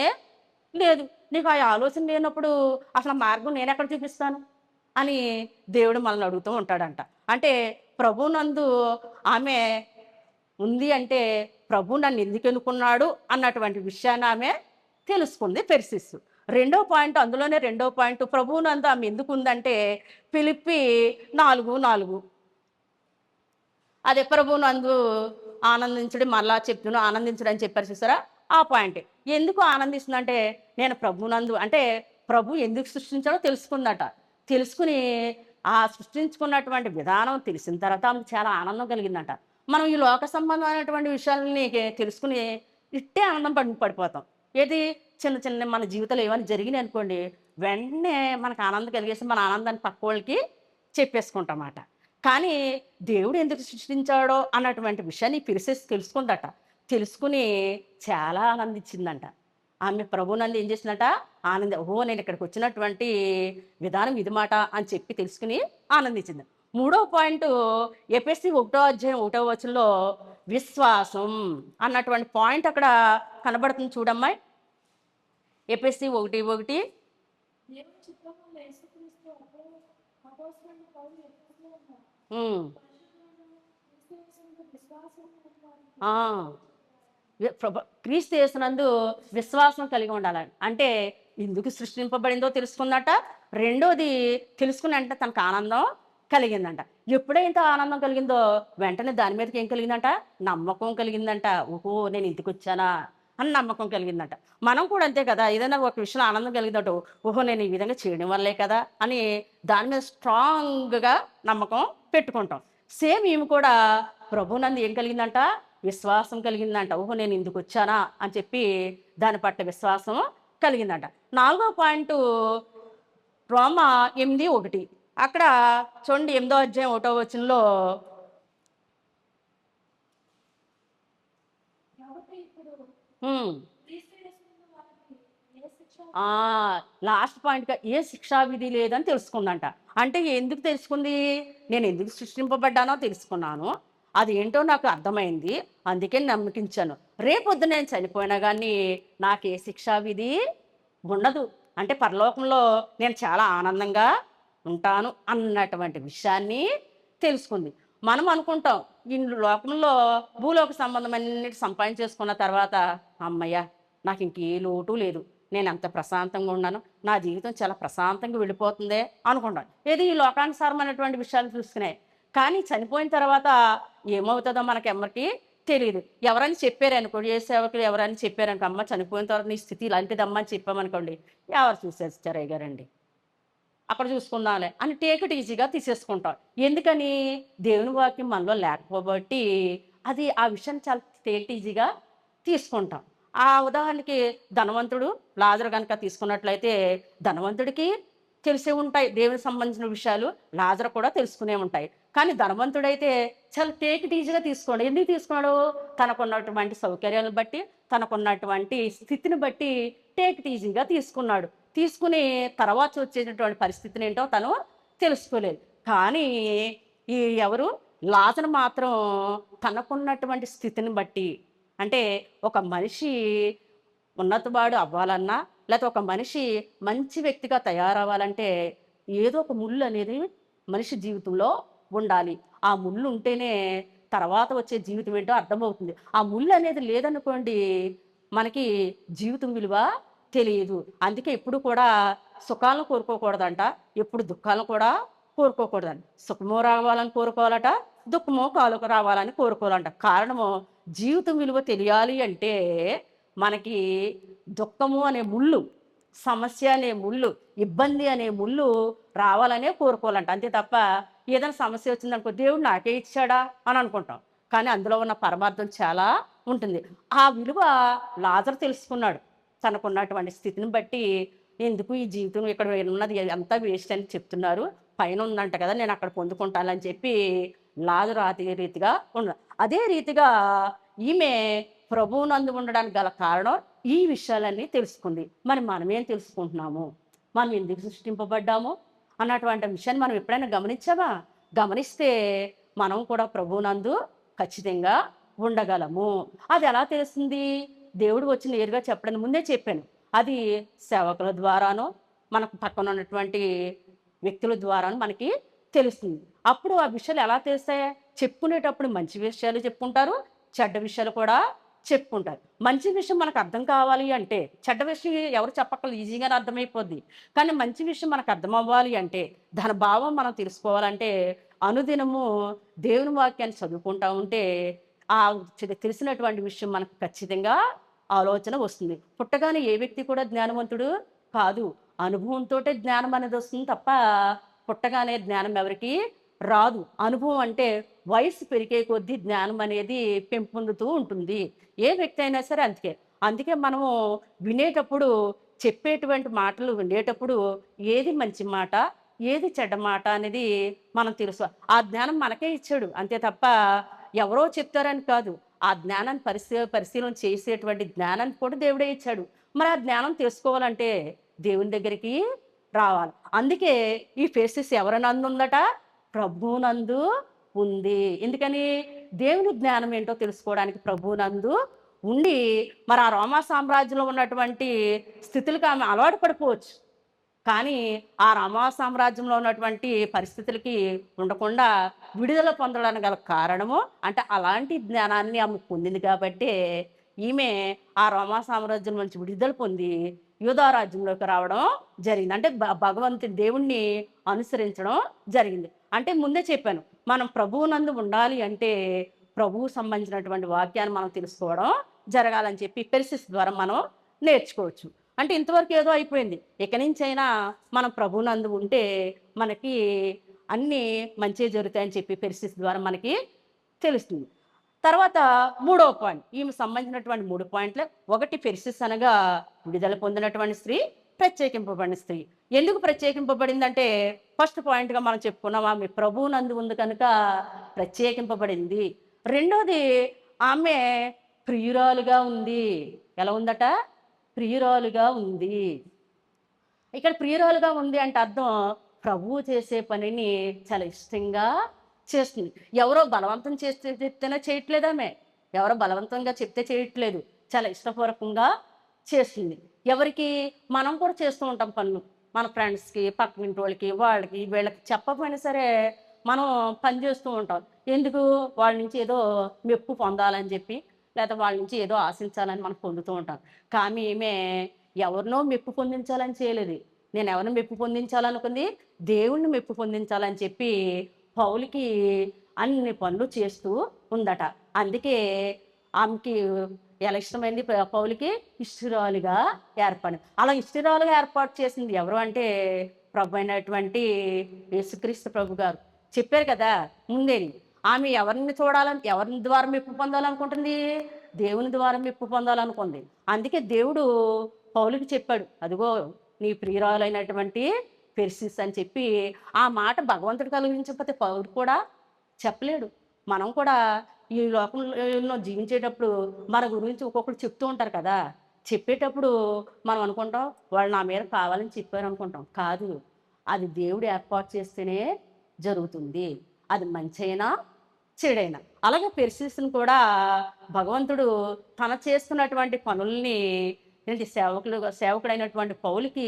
Speaker 1: లేదు. నీకు ఆ ఆలోచన లేనప్పుడు అసలు ఆ మార్గం నేనెక్కడ చూపిస్తాను అని దేవుడు మనల్ని అడుగుతూ ఉంటాడంట. అంటే ప్రభువునందు ఆమె ఉంది అంటే, ప్రభు నన్ను ఎందుకు ఎన్నుకున్నాడు అన్నటువంటి విషయాన్ని ఆమె తెలుసుకుంది పెర్సిస్సు. రెండో పాయింట్, అందులోనే రెండో పాయింట్, ప్రభువునందు ఆమె ఎందుకు ఉందంటే ఫిలిప్పి 4:4 అదే ప్రభువునందు ఆనందించడం, మరలా చెప్తున్నా ఆనందించడం అని చెప్పారు చూసారా, ఆ పాయింట్. ఎందుకు ఆనందిస్తుందంటే, నేను ప్రభువునందు అంటే ప్రభు ఎందుకు సృష్టించాడో తెలుసుకుందట. తెలుసుకుని ఆ సృష్టించుకున్నటువంటి విధానం తెలిసిన తర్వాత ఆమెకు చాలా ఆనందం కలిగిందంట. మనం ఈ లోక సంబంధమైనటువంటి విషయాలని తెలుసుకుని ఇట్టే ఆనందం పడిపోతాం. ఏది, చిన్న చిన్న మన జీవితంలో ఏమైనా జరిగినాయి అనుకోండి, వెంటనే మనకు ఆనందం కలిగేసి మన ఆనందాన్ని పక్కోళ్ళకి చెప్పేసుకుంటామాట. కానీ దేవుడు ఎందుకు సృష్టించాడో అన్నటువంటి విషయాన్ని పిలిసేసి తెలుసుకుందట. తెలుసుకుని చాలా ఆనందించిందంట. ఆమె ప్రభువునందు ఏం చేసిందట, ఓహో నేను ఇక్కడికి వచ్చినటువంటి విధానం ఇది మాట అని చెప్పి తెలుసుకుని ఆనందించింది. మూడో పాయింట్, ఎఫెసీ 1:1 విశ్వాసం అన్నటువంటి పాయింట్ అక్కడ కనబడుతుంది చూడమ్మాయి. ఎఫెసీ 1:1 ఉమ్, ఆ, క్రీస్తు యేసునందు విశ్వాసం కలిగి ఉండాలని అంటే ఎందుకు సృష్టింపబడిందో తెలుసుకుందట. రెండోది తెలుసుకుని అంటే తనకు ఆనందం కలిగిందంట. ఎప్పుడైతే ఆనందం కలిగిందో వెంటనే దాని మీదకి ఏం కలిగిందంట, నమ్మకం కలిగిందంట. ఓహో నేను ఇంటికి వచ్చానా అని నమ్మకం కలిగిందంట. మనం కూడా అంతే కదా, ఏదైనా ఒక విషయంలో ఆనందం కలిగిందట, ఓహో నేను ఈ విధంగా చేయడం వల్లే కదా అని దాని మీద స్ట్రాంగ్గా నమ్మకం పెట్టుకుంటాం. సేమ్ ఈమె కూడా ప్రభునందు ఏం కలిగిందంట, విశ్వాసం కలిగిందంట. ఓహో నేను ఇందుకు వచ్చానా అని చెప్పి దాని పట్ల విశ్వాసం కలిగిందంట. నాలుగో పాయింట్, రోమా 8:1 అక్కడ చూడండి, 8:1 లాస్ట్ పాయింట్గా ఏ శిక్షా విధి లేదని తెలుసుకుందంట. అంటే ఎందుకు తెలుసుకుంది, నేను ఎందుకు సృష్టింపబడ్డానో తెలుసుకున్నాను, అది ఏంటో నాకు అర్థమైంది, అందుకే నమ్మకించాను. రేపొద్దు నేను చనిపోయినా కానీ నాకు ఏ శిక్షా విధి ఉండదు, అంటే పరలోకంలో నేను చాలా ఆనందంగా ఉంటాను అన్నటువంటి విషయాన్ని తెలుసుకుంది. మనం అనుకుంటాం ఈ లోకంలో భూలోక సంబంధమన్నిటి సంపాదించేసుకున్న తర్వాత అమ్మయ్య నాకు ఇంకే లోటు లేదు, నేను అంత ప్రశాంతంగా ఉన్నాను, నా జీవితం చాలా ప్రశాంతంగా వెళ్ళిపోతుందే అనుకుంటాను. ఏది ఈ లోకానుసారమైనటువంటి విషయాలు చూసుకున్నాయి. కానీ చనిపోయిన తర్వాత ఏమవుతుందో మనకెమ్మరికి తెలియదు. ఎవరైనా చెప్పారనుకోండి, ఏ సేవకులు ఎవరైనా చెప్పారనుకో, అమ్మ చనిపోయిన తర్వాత నీ స్థితి ఇలాంటిదమ్మా అని చెప్పామనుకోండి, ఎవరు చూసేస్తారు అయ్యారండి, అక్కడ చూసుకుందాంలే అని టేక్ ఇట్ ఈజీగా తీసేసుకుంటాం. ఎందుకని, దేవుని వాక్యం మనలో లేకపోబట్టి అది ఆ విషయాన్ని చాలా టేక్ ఇట్ ఈజీగా తీసుకుంటాం. ఆ ఉదాహరణకి ధనవంతుడు లాజరు కనుక తీసుకున్నట్లయితే, ధనవంతుడికి తెలిసే ఉంటాయి దేవునికి సంబంధించిన విషయాలు, లాజరు కూడా తెలుసుకునే ఉంటాయి. కానీ ధనవంతుడైతే చాలా టేక్ ఇట్ ఈజీగా తీసుకోండి. ఎందుకు తీసుకున్నాడు, తనకున్నటువంటి సౌకర్యాలను బట్టి, తనకున్నటువంటి స్థితిని బట్టి టేక్ ఇట్ ఈజీగా తీసుకున్నాడు. తీసుకుని తర్వాత వచ్చేటటువంటి పరిస్థితిని ఏంటో తను తెలుసుకోలేదు. కానీ ఈ ఎవరు, లాజరు మాత్రం తనకున్నటువంటి స్థితిని బట్టి, అంటే ఒక మనిషి ఉన్నతవాడు అవ్వాలన్నా, లేకపోతే ఒక మనిషి మంచి వ్యక్తిగా తయారవ్వాలంటే ఏదో ఒక ముళ్ళు అనేది మనిషి జీవితంలో ఉండాలి. ఆ ముళ్ళు ఉంటేనే తర్వాత వచ్చే జీవితం ఏంటో అర్థమవుతుంది. ఆ ముళ్ళు అనేది లేదనుకోండి, మనకి జీవితం విలువ తెలియదు. అందుకే ఎప్పుడు కూడా సుఖాలను కోరుకోకూడదంట, ఎప్పుడు దుఃఖాలను కూడా కోరుకోకూడదంట. సుఖము రావాలని కోరుకోవాలట, దుఃఖము కాలుకు రావాలని కోరుకోవాలంట. కారణము, జీవితం విలువ తెలియాలి అంటే మనకి దుఃఖము అనే ముళ్ళు, సమస్య అనే ముళ్ళు, ఇబ్బంది అనే ముళ్ళు రావాలనే కోరుకోవాలంట. అంతే తప్ప ఏదైనా సమస్య వచ్చిందనుకో దేవుడు నాకే ఇచ్చాడా అని అనుకుంటాం. కానీ అందులో ఉన్న పరమార్థం చాలా ఉంటుంది. ఆ విలువ లాజరు తెలుసుకున్నాడు. తనకున్నటువంటి స్థితిని బట్టి ఎందుకు ఈ జీవితం ఇక్కడ ఉన్నది అంతా వేస్ట్ అని చెప్తున్నారు. పైన ఉందంట కదా! నేను అక్కడ పొందుకుంటానని చెప్పి లాజరు అదే రీతిగా అదే రీతిగా ఈమె ప్రభువునందు ఉండడానికి గల కారణం ఈ విషయాలన్నీ తెలుసుకుంది. మరి మనమేం తెలుసుకుంటున్నాము? మనం ఎందుకు సృష్టింపబడ్డాము అన్నటువంటి విషయాన్ని మనం ఎప్పుడైనా గమనించామా? గమనిస్తే మనం కూడా ప్రభువునందు ఖచ్చితంగా ఉండగలము. అది ఎలా తెలుస్తుంది? దేవుడు వచ్చి నేరుగా చెప్పడానికి ముందే చెప్పాను. అది సేవకుల ద్వారానో, మనకు పక్కన ఉన్నటువంటి వ్యక్తుల ద్వారానో మనకి తెలుస్తుంది. అప్పుడు ఆ విషయాలు ఎలా తెలుస్తాయి? చెప్పుకునేటప్పుడు మంచి విషయాలు చెప్పుకుంటారు, చెడ్డ విషయాలు కూడా చెప్పుకుంటారు. మంచి విషయం మనకు అర్థం కావాలి అంటే, చెడ్డ విషయం ఎవరు చెప్పక్కర్లేదు, ఈజీగానే అర్థమైపోద్ది. కానీ మంచి విషయం మనకు అర్థమవ్వాలి అంటే, దాని భావం మనం తెలుసుకోవాలంటే, అనుదినము దేవుని వాక్యాన్ని చదువుకుంటా ఉంటే, ఆ తెలిసినటువంటి విషయం మనకు ఖచ్చితంగా ఆలోచన వస్తుంది. పుట్టగానే ఏ వ్యక్తి కూడా జ్ఞానవంతుడు కాదు. అనుభవంతోటే జ్ఞానం అనేది వస్తుంది తప్ప, పుట్టగానే జ్ఞానం ఎవరికీ రాదు. అనుభవం అంటే వయస్సు పెరిగే కొద్దీ జ్ఞానం అనేది పెంపొందుతూ ఉంటుంది. ఏ వ్యక్తి అయినా సరే అందుకే. అందుకే మనము వినేటప్పుడు, చెప్పేటువంటి మాటలు వినేటప్పుడు ఏది మంచి మాట, ఏది చెడ్డ మాట అనేది మనం తెలుసు. ఆ జ్ఞానం మనకే ఇచ్చాడు. అంతే తప్ప ఎవరో చెప్తారని కాదు. ఆ జ్ఞానాన్ని పరిశీలన చేసేటువంటి జ్ఞానాన్ని కూడా దేవుడే ఇచ్చాడు. మరి ఆ జ్ఞానం తెలుసుకోవాలంటే దేవుని దగ్గరికి రావాలి. అందుకే ఈ ఫేసెస్ ఎవరినందు ఉందట? ప్రభువునందు ఉంది. ఎందుకని? దేవుని జ్ఞానం ఏంటో తెలుసుకోవడానికి ప్రభువునందు ఉండి, మరి ఆ రోమా సామ్రాజ్యంలో ఉన్నటువంటి స్థితులకు ఆమె అలవాటు పడిపోవచ్చు. కానీ ఆ రోమా సామ్రాజ్యంలో ఉన్నటువంటి పరిస్థితులకి ఉండకుండా విడుదల పొందడానికి గల కారణము అంటే అలాంటి జ్ఞానాన్ని ఆమె పొందింది కాబట్టే ఈమె ఆ రోమా సామ్రాజ్యం నుంచి విడుదల పొంది యూదా రాజ్యంలోకి రావడం జరిగింది. అంటే భగవంతుని దేవుణ్ణి అనుసరించడం జరిగింది. అంటే ముందే చెప్పాను, మనం ప్రభువునందు ఉండాలి అంటే ప్రభువు సంబంధించినటువంటి వాక్యాన్ని మనం తెలుసుకోవడం జరగాలని చెప్పి పెర్సిస్ ద్వారా మనం నేర్చుకోవచ్చు. అంటే ఇంతవరకు ఏదో అయిపోయింది. ఇక నుంచైనా మనం ప్రభువునందు ఉంటే మనకి అన్నీ మంచే జరుగుతాయని చెప్పి పెర్సిస్ ద్వారా మనకి తెలుస్తుంది. తర్వాత మూడవ పాయింట్, ఈమె సంబంధించినటువంటి 3 పాయింట్లు. ఒకటి పెర్సిస్ అనగా విడుదల పొందినటువంటి స్త్రీ, ప్రత్యేకింపబడిన స్త్రీ. ఎందుకు ప్రత్యేకింపబడిందంటే ఫస్ట్ పాయింట్‌గా మనం చెప్పుకున్నాం, ఆమె ప్రభువునందు ఉంది కనుక ప్రత్యేకింపబడింది. రెండోది ఆమె ప్రియురాలుగా ఉంది. ఎలా ఉందట? ప్రియురాలుగా ఉంది. ఇక్కడ ప్రియురాలుగా ఉంది అంటే అర్థం ప్రభువు చేసే పనిని చాలా ఇష్టంగా చేస్తుంది. ఎవరో బలవంతం చేస్తే చెప్తేనే చేయట్లేదు ఆమె. ఎవరో బలవంతంగా చెప్తే చేయట్లేదు. చాలా ఇష్టపూర్వకంగా చేస్తుంది. ఎవరికి? మనం కూడా చేస్తూ ఉంటాం పనులు. మన ఫ్రెండ్స్‌కి, పక్కింటి వాళ్ళకి, వాళ్ళకి, వీళ్ళకి చెప్పకపోయినా సరే మనం పని చేస్తూ ఉంటాం. ఎందుకు? వాళ్ళ నుంచి ఏదో మెప్పు పొందాలని చెప్పి, లేకపోతే వాళ్ళ నుంచి ఏదో ఆశించాలని మనం పొందుతూ ఉంటాం. కానీ ఈమె ఎవరినో మెప్పు పొందించాలని చేయలేదు. నేను ఎవరిని మెప్పు పొందించాలనుకుంది? దేవుణ్ణి మెప్పు పొందించాలని చెప్పి పౌలుకి అన్ని పనులు చేస్తూ ఉందట. అందుకే ఆమెకి ఎలా ఇష్టమైంది? పౌలుకి ఇష్టురాలుగా ఏర్పడింది. అలా ఇష్టురాలుగా ఏర్పాటు చేసింది ఎవరు అంటే ప్రభు అయినటువంటి యేసుక్రీస్తు ప్రభు గారు. చెప్పారు కదా ముందేని. ఆమె ఎవరిని చూడాలని, ఎవరిని ద్వారా మెప్పు పొందాలనుకుంటుంది? దేవుని ద్వారా మెప్పు పొందాలనుకుంది. అందుకే దేవుడు పౌలుకి చెప్పాడు, అదిగో నీ ప్రియురాలైనటువంటి పెర్సిస్ అని చెప్పి. ఆ మాట భగవంతుడు కలిగించకపోతే పౌలు కూడా చెప్పలేడు. మనం కూడా ఈ లోకంలో జీవించేటప్పుడు మన గురించి ఒక్కొక్కరు చెప్తూ ఉంటారు కదా! చెప్పేటప్పుడు మనం అనుకుంటాం, వాళ్ళు నా మీద కావాలని చెప్పారు అనుకుంటాం. కాదు. అది దేవుడు ఏర్పాటు చేస్తేనే జరుగుతుంది. అది మంచైనా, చెడైనా. అలాగే పెర్సిస్‌ని కూడా భగవంతుడు తన చేస్తున్నటువంటి పనుల్ని ఏంటి సేవకుడైనటువంటి పౌలుకి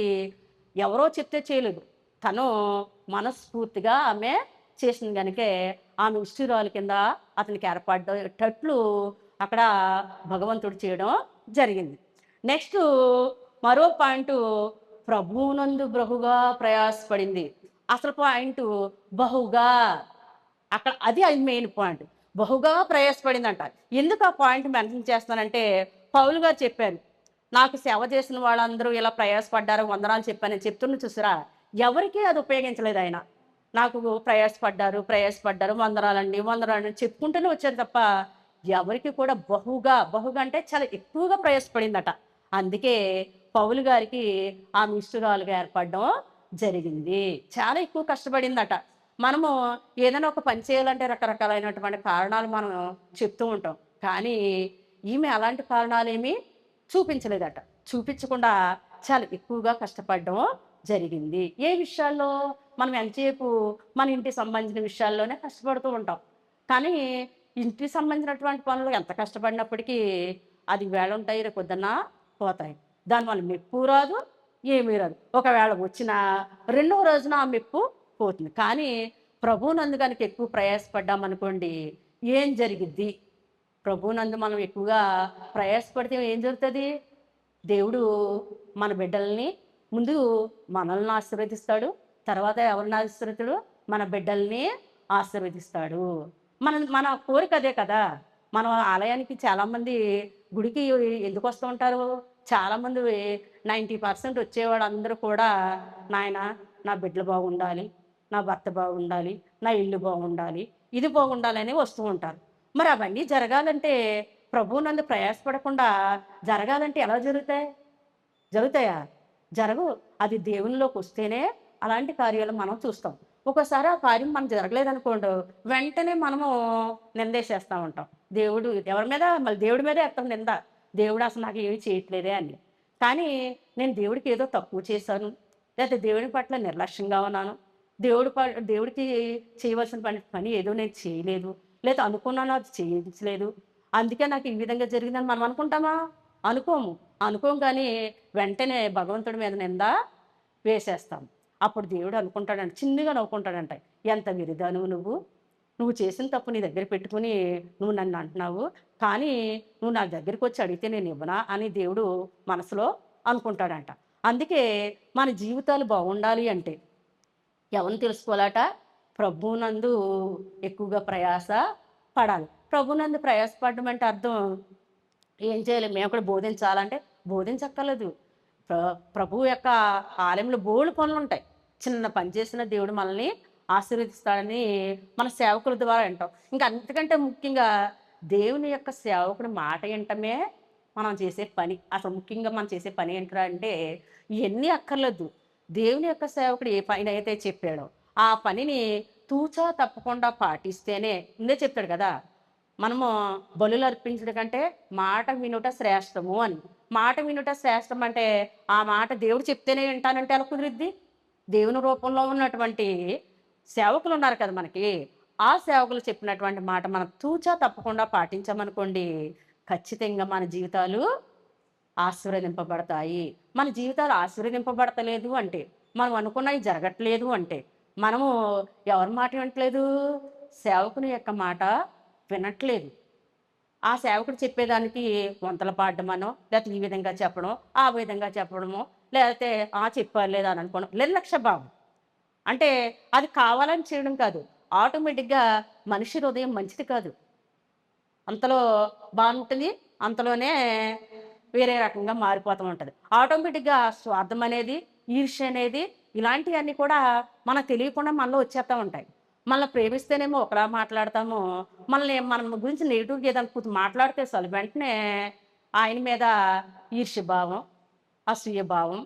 Speaker 1: ఎవరో చెప్తే చేయలేదు. తను మనస్ఫూర్తిగా ఆమె చేసింది గనుకే ఆమె ఇష్టురాలు కింద అతనికి ఏర్పడేటట్లు అక్కడ భగవంతుడు చేయడం జరిగింది. నెక్స్టు మరో పాయింటు, ప్రభువునందు బహుగా ప్రయాసపడింది. అసలు పాయింటు బహుగా. అక్కడ అది మెయిన్ పాయింట్. బహుగా ప్రయాసపడిందంట. ఎందుకు ఆ పాయింట్ మెన్షన్ చేస్తున్నానంటే పౌలు గారు చెప్పారు, నాకు సేవ చేసిన వాళ్ళందరూ ఇలా ప్రయాసపడ్డారు, వందనాలు చెప్పానని చెప్తున్న చూసారా? ఎవరికీ అది ఉపయోగించలేదు ఆయన. నాకు ప్రయాసపడ్డారు, వందనాలండి, వందనాలని చెప్పుకుంటూనే వచ్చారు తప్ప, ఎవరికి కూడా బహుగా అంటే చాలా ఎక్కువగా ప్రయాసపడిందట. అందుకే పౌలు గారికి ఆమె ఇష్టురాలుగా ఏర్పడడం జరిగింది. చాలా ఎక్కువ కష్టపడిందట. మనము ఏదైనా ఒక పని చేయాలంటే రకరకాలైనటువంటి కారణాలు మనం చెప్తూ ఉంటాం. కానీ ఈమె అలాంటి కారణాలేమీ చూపించలేదట. చూపించకుండా చాలా ఎక్కువగా కష్టపడడం జరిగింది. ఏ విషయాల్లో? మనం ఎంతసేపు మన ఇంటికి సంబంధించిన విషయాల్లోనే కష్టపడుతూ ఉంటాం. కానీ ఇంటికి సంబంధించినటువంటి పనులు ఎంత కష్టపడినప్పటికీ అది ఇవాళుంటాయి, రేపొద్దున పోతాయి. దానివల్ల మెప్పు రాదు, ఏమీ రాదు. ఒకవేళ వచ్చినా రెండో రోజున ఆ మెప్పు పోతుంది. కానీ ప్రభువునందు గనుక ఎక్కువ ప్రయాసపడ్డామనుకోండి, ఏం జరిగిద్ది? ప్రభువునందు మనం ఎక్కువగా ప్రయాసపడితే ఏం జరుగుతది? దేవుడు మన బిడ్డల్ని ముందు మనల్ని ఆశీర్వదిస్తాడు. తర్వాత ఎవరిని ఆశీర్వదిస్తాడు? మన బిడ్డల్ని ఆశీర్వదిస్తాడు. మన మన కోరిక అదే కదా! మనం ఆలయానికి చాలామంది గుడికి ఎందుకొస్తూ ఉంటారు? చాలామంది 90% వచ్చేవాళ్ళందరూ కూడా నాయనా నా బిడ్డలు బాగుండాలి, నా భర్త బాగుండాలి, నా ఇల్లు బాగుండాలి, ఇది బాగుండాలని వస్తూ ఉంటారు. మరి అవన్నీ జరగాలంటే ప్రభువునందు ప్రయాసపడకుండా జరగాలంటే ఎలా జరుగుతాయి? జరుగుతాయా? జరగవు. అది దేవునిలోకొస్తేనే అలాంటి కార్యాలు మనం చూస్తాం. ఒక్కోసారి ఆ కార్యం మనకు జరగలేదనుకోండి, వెంటనే మనము నిందేసేస్తా ఉంటాం. దేవుడు ఎవరి మీద? మళ్ళీ దేవుడి మీదే ఎత్తం నింద. దేవుడు అసలు నాకు ఏమి చేయట్లేదే అని. కానీ నేను దేవుడికి ఏదో తక్కువ చేశాను, లేతే దేవుని పట్ల నిర్లక్ష్యంగా ఉన్నాను, దేవుడికి చేయవలసిన పని ఏదో నేను చేయలేదు, లేదా అనుకున్నాను అది చేయించలేదు, అందుకే నాకు ఈ విధంగా జరిగిందని మనం అనుకుంటామా? అనుకోము. అనుకోము కానీ వెంటనే భగవంతుడి మీద నింద వేసేస్తాం. అప్పుడు దేవుడు అనుకుంటాడంట, చిన్నగా నవ్వుకుంటాడంట. ఎంత విరిదానువు నువ్వు. నువ్వు చేసిన తప్పు నీ దగ్గర పెట్టుకుని నువ్వు నన్ను అంటున్నావు. కానీ నువ్వు నా దగ్గరికొచ్చి అడిగితే నేను ఇవ్వనా అని దేవుడు మనసులో అనుకుంటాడంట. అందుకే మన జీవితాలు బాగుండాలి అంటే ఎవరిని తెలుసుకోవాలట? ప్రభువునందు ఎక్కువగా ప్రయాస పడాలి. ప్రభువునందు ప్రయాస పడడం అంటే అర్థం ఏం చేయాలి? మేము కూడా బోధించాలంటే బోధించక్కర్లేదు. ప్ర ప్రభువు యొక్క ఆలయంలో బోలెడు పనులుంటాయి. చిన్న పని చేసిన దేవుడు మనల్ని ఆశీర్వదిస్తాడని మన సేవకుల ద్వారా వింటాం. ఇంకా అంతకంటే ముఖ్యంగా దేవుని యొక్క సేవకుడి మాట వినటమే మనం చేసే పని. అసలు ముఖ్యంగా మనం చేసే పని ఏంట్రా అంటే ఇయన్నీ అక్కర్లేదు. దేవుని యొక్క సేవకుడు ఏ పనైతే చెప్పాడో ఆ పనిని తూచా తప్పకుండా పాటిస్తేనే ముందే చెప్తాడు కదా! మనము బలులు అర్పించడం కంటే మాట వినుట శ్రేష్టము అని. మాట వినుట శ్రేష్టం అంటే ఆ మాట దేవుడు చెప్తేనే వింటానంటే ఎలా కుదిరిద్ది? దేవుని రూపంలో ఉన్నటువంటి సేవకులు ఉన్నారు కదా మనకి. ఆ సేవకులు చెప్పినటువంటి మాట మనం తూచా తప్పకుండా పాటించామనుకోండి, ఖచ్చితంగా మన జీవితాలు ఆశీర్వదింపబడతాయి. మన జీవితాలు ఆశీర్వదింపబడతలేదు అంటే, మనం అనుకున్నయి జరగట్లేదు అంటే, మనము ఎవరి మాట వినట్లేదు? సేవకుని యొక్క మాట వినట్లేదు. ఆ సేవకుడు చెప్పేదానికి వంతలు పాడడమనో, లేతే ఈ విధంగా చెప్పడం, ఆ విధంగా చెప్పడమో, లేతే చెప్పారు లేదా అని అనుకోవడం. నిర్లక్ష్య భావం. అంటే అది కావాలని చేయడం కాదు. ఆటోమేటిక్‌గా మనిషి హృదయం మంచిది కాదు. అంతలో బావుంటుంది. అంతలోనే వేరే రకంగా మారిపోతూ ఉంటది. ఆటోమేటిక్‌గా స్వార్థం అనేది, ఈర్ష్య అనేది ఇలాంటియన్నీ కూడా మనకు తెలియకుండా మనలో వచ్చేస్తా ఉంటాయి. మనల్ని ప్రేమిస్తేనేమో ఒకలా మాట్లాడతాము. మన గురించి నెగెటివ్‌గా ఏదైనా మాట్లాడితే చాలు వెంటనే ఆయన మీద ఈర్ష్య భావం, అసూయ భావం,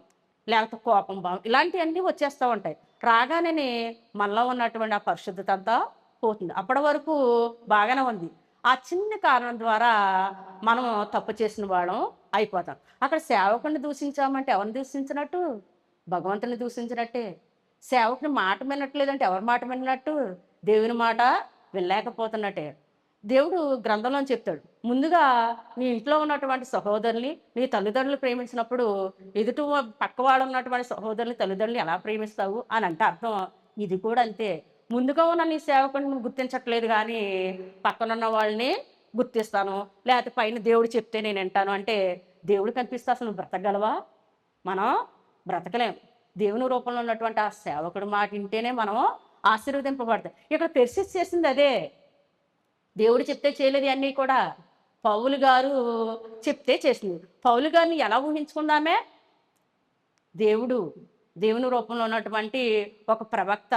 Speaker 1: లేకపోతే కోపం భావం ఇలాంటియన్నీ వచ్చేస్తా ఉంటాయి. రాగానే మనలో ఉన్నటువంటి ఆ పరిశుద్ధత అంతా పోతుంది. అప్పటి వరకు బాగానే ఉంది. ఆ చిన్న కారణం ద్వారా మనం తప్పు చేసిన వాళ్ళం అయిపోతాం. అక్కడ సేవకుడిని దూషించామంటే ఎవరిని దూషించినట్టు? భగవంతుడిని దూషించినట్టే. సేవకుని మాట వినట్లేదంటే ఎవరి మాట విన్నట్టు? దేవుని మాట వినలేకపోతున్నట్టే. దేవుడు గ్రంథంలోని చెప్తాడు. ముందుగా నీ ఇంట్లో ఉన్నటువంటి సహోదరుల్ని, నీ తల్లిదండ్రులు ప్రేమించినప్పుడు పక్కవాడు ఉన్నటువంటి సహోదరుని, తల్లిదండ్రులని ఎలా ప్రేమిస్తావు అని అంటే అర్థం ఇది కూడా అంతే. ముందుగా ఉన్న నీ సేవకుడిని నువ్వు గుర్తించట్లేదు గానీ, పక్కనున్న వాళ్ళని గుర్తిస్తాను. లేతే పైన దేవుడు చెప్తే నేను వింటాను అంటే, దేవుడు కనిపిస్తే అసలు నువ్వు బ్రతకగలవా? మనం బ్రతకలేం. దేవుని రూపంలో ఉన్నటువంటి ఆ సేవకుడి మాట వింటేనే మనం ఆశీర్వదింపబడతాం. ఇక్కడ పెర్సిస్ట్ చేసింది అదే. దేవుడు చెప్తే చేయలేదు ఇయన్నీ కూడా. పౌలు గారు చెప్తే చేసింది. పౌలు గారిని ఎలా ఊహించుకుందామే? దేవుడు, దేవుని రూపంలో ఉన్నటువంటి ఒక ప్రవక్త,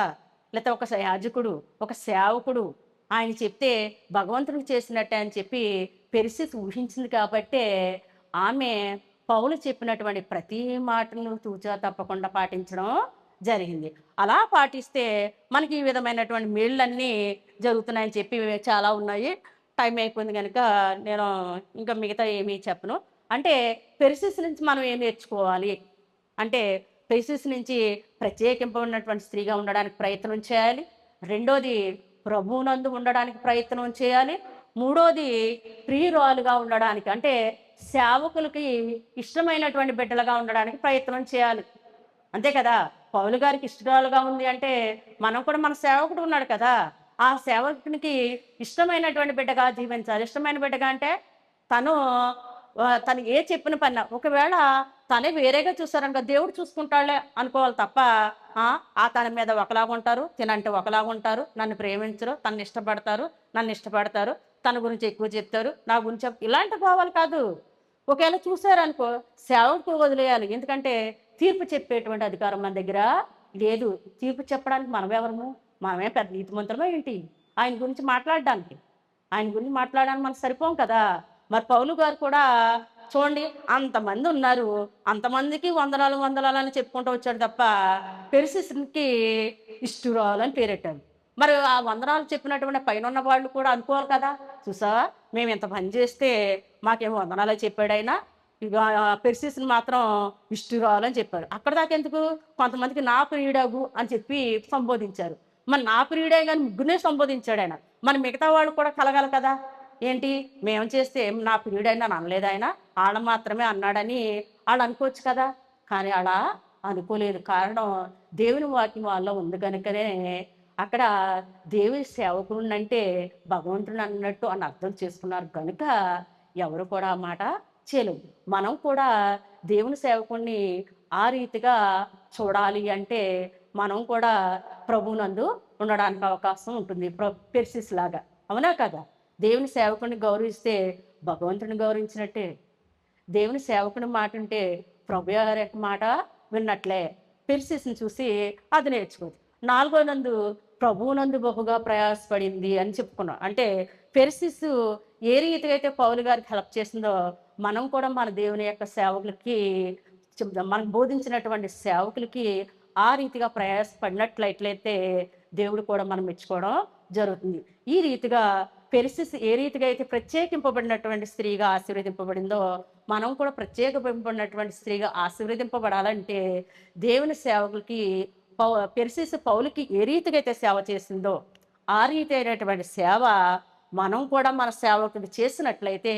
Speaker 1: లేకపోతే ఒక యాజకుడు, ఒక సేవకుడు ఆయన చెప్తే భగవంతుడికి చేసినట్టే అని చెప్పి పెర్సిస్ ఊహించింది కాబట్టే ఆమె పౌలు చెప్పినటువంటి ప్రతి మాటను తూచా తప్పకుండా పాటించడం జరిగింది. అలా పాటిస్తే మనకి ఈ విధమైనటువంటి మేళ్ళన్నీ జరుగుతున్నాయని చెప్పి చాలా ఉన్నాయి. టైం అయిపోయింది గనుక నేను ఇంకా మిగతా ఏమీ చెప్పను. అంటే పెర్సిస్ నుంచి మనం ఏం నేర్చుకోవాలి అంటే, పెర్సిస్ నుంచి ప్రత్యేకింపబడినటువంటి స్త్రీగా ఉండడానికి ప్రయత్నం చేయాలి. రెండోది ప్రభువునందు ఉండడానికి ప్రయత్నం చేయాలి. మూడోది ప్రియురాలుగా ఉండడానికి అంటే సేవకులకి ఇష్టమైనటువంటి బిడ్డలుగా ఉండడానికి ప్రయత్నం చేయాలి. అంతే కదా! పౌలు గారికి ఇష్టరాలుగా ఉంది అంటే, మనం కూడా మన సేవకుడు ఉన్నాడు కదా! ఆ సేవకునికి ఇష్టమైనటువంటి బిడ్డగా జీవించాలి. ఇష్టమైన బిడ్డగా అంటే, తను తను ఏ చెప్పిన పని ఒకవేళ తనే వేరేగా చూసారనుకో, దేవుడు చూసుకుంటాడులే అనుకోవాలి తప్ప, తన మీద ఒకలాగుంటారు, తినంటే ఒకలాగుంటారు, నన్ను ప్రేమించరు, నన్ను ఇష్టపడతారు, తన గురించి ఎక్కువ చెప్తారు, నా గురించి ఇలాంటి భావాలు కాదు. ఒకవేళ చూసారనుకో, సేవకుడు వదిలేయాలి. ఎందుకంటే తీర్పు చెప్పేటువంటి అధికారం మన దగ్గర లేదు. తీర్పు చెప్పడానికి మనమెవరము? మనమే పెద్ద నీతిమంతులమా ఏంటి? ఆయన గురించి మాట్లాడడానికి. ఆయన గురించి మాట్లాడడానికి మనం సరిపోం కదా! మరి పౌలు గారు కూడా చూడండి అంతమంది ఉన్నారు. అంతమందికి వందనాలు, వందనాలు అని చెప్పుకుంటూ వచ్చాడు తప్ప, పెర్సిస్‌కి ఇష్టురాలని పేరెట్టాడు. మరి ఆ వందనాలు చెప్పినటువంటి పైనున్న వాళ్ళు కూడా అనుకోవాలి కదా! చూసావా మేము ఇంత పని చేస్తే మాకేమో వందనాలే చెప్పాడాయన. ఇక పెర్సిస్‌ని మాత్రం ఇష్టురాలని చెప్పారు. అక్కడిదాకా ఎందుకు? కొంతమందికి నా ప్రియుడగు అని చెప్పి సంబోధించారు. మరి నా ప్రియుడే గాని ముగ్గురినే సంబోధించాడాయన. మరి మిగతా వాళ్ళు కూడా కలగాలి కదా! ఏంటి మేము చేస్తే ఏం నా ప్రియుడైనా అనలేదాయన, ఆడ మాత్రమే అన్నాడని ఆళ్ళు అనుకోవచ్చు కదా! కానీ అలా అనుకోలేదు. కారణం దేవుని వాక్యం వాళ్ళలో ఉంది గనుకనే అక్కడ దేవుని సేవకుడినంటే భగవంతుడిని అన్నట్టు అని అర్థం చేసుకున్నారు గనుక ఎవరు కూడా ఆ మాట చేయలేదు. మనం కూడా దేవుని సేవకుడిని ఆ రీతిగా చూడాలి అంటే మనం కూడా ప్రభువునందు ఉండడానికి అవకాశం ఉంటుంది. పెర్సిస్ లాగా. అవునా కదా! దేవుని సేవకుడిని గౌరవిస్తే భగవంతుడిని గౌరవించినట్టే. దేవుని సేవకుని మాట ఉంటే ప్రభు గారి యొక్క మాట విన్నట్లే. పెర్సిస్‌ని చూసి అది నేర్చుకోదు. నాలుగోనందు ప్రభువునందు బహుగా ప్రయాసపడింది అని చెప్పుకున్నాం. అంటే పెర్సిస్ ఏ రీతిగా అయితే పౌలు గారికి హెల్ప్ చేసిందో, మనం కూడా మన దేవుని యొక్క సేవకులకి చెప్దాం. మనకు బోధించినటువంటి సేవకులకి ఆ రీతిగా ప్రయాసపడినట్లయితే దేవుడు కూడా మనం మెచ్చుకోవడం జరుగుతుంది. ఈ రీతిగా పెర్సిస్ ఏ రీతిగా అయితే ప్రత్యేకింపబడినటువంటి స్త్రీగా ఆశీర్వదింపబడిందో, మనం కూడా ప్రత్యేకింపబడినటువంటి స్త్రీగా ఆశీర్వదింపబడాలంటే దేవుని సేవకులకి పెర్సిస్ పౌలుకి ఏ రీతిగా అయితే సేవ చేసిందో, ఆ రీతి అయినటువంటి సేవ మనం కూడా మన సేవకుడు చేసినట్లయితే